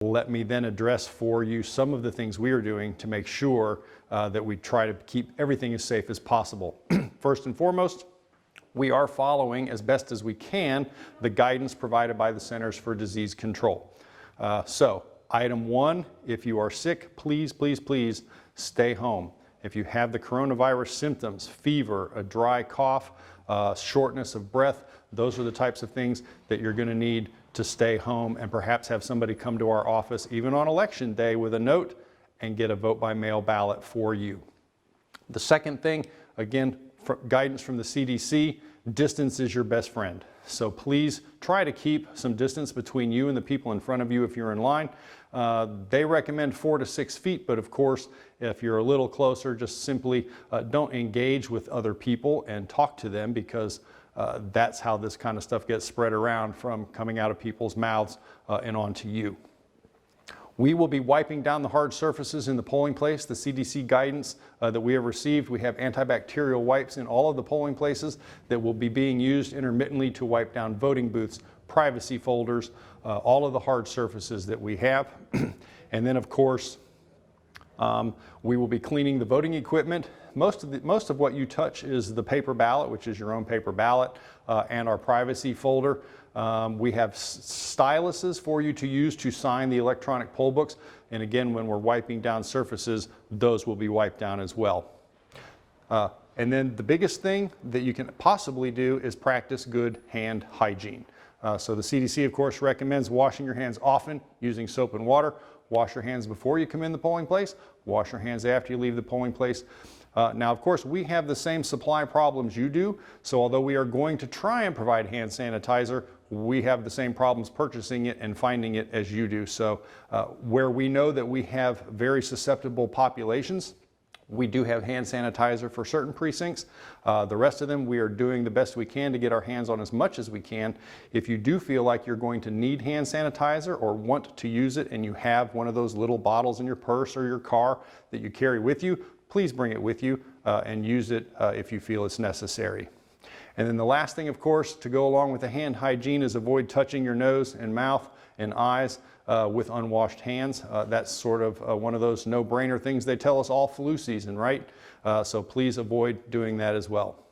Let me then address for you some of the things we are doing to make sure that we try to keep everything as safe as possible. First and foremost, we are following as best as we can the guidance provided by the Centers for Disease Control. So item 1, if you are sick, please, please, please stay home. If you have the coronavirus symptoms, fever, a dry cough, shortness of breath, those are the types of things that you're going to need to stay home and perhaps have somebody come to our office even on election day with a note and get a vote by mail ballot for you. The second thing, again, guidance from the CDC, distance is your best friend. So please try to keep some distance between you and the people in front of you if you're in line. They recommend 4 to 6 feet, but of course, if you're a little closer, just simply don't engage with other people and talk to them, because that's how this kind of stuff gets spread around from coming out of people's mouths and onto you. We will be wiping down the hard surfaces in the polling place. The CDC guidance that we have received, we have antibacterial wipes in all of the polling places that will be being used intermittently to wipe down voting booths, privacy folders, all of the hard surfaces that we have. And then, of course, we will be cleaning the voting equipment. Most of what you touch is the paper ballot, which is your own paper ballot, and our privacy folder. We have styluses for you to use to sign the electronic poll books. And again, when we're wiping down surfaces, those will be wiped down as well. And then the biggest thing that you can possibly do is practice good hand hygiene. So the CDC, of course, recommends washing your hands often using soap and water. Wash your hands before you come in the polling place. Wash your hands after you leave the polling place. Now, of course, we have the same supply problems you do. So although we are going to try and provide hand sanitizer, we have the same problems purchasing it and finding it as you do. So where we know that we have very susceptible populations, we do have hand sanitizer for certain precincts. The rest of them, we are doing the best we can to get our hands on as much as we can. If you do feel like you're going to need hand sanitizer or want to use it, and you have one of those little bottles in your purse or your car that you carry with you, please bring it with you and use it if you feel it's necessary. And then the last thing, of course, to go along with the hand hygiene is avoid touching your nose and mouth and eyes with unwashed hands. That's sort of one of those no-brainer things they tell us all flu season, right? So please avoid doing that as well.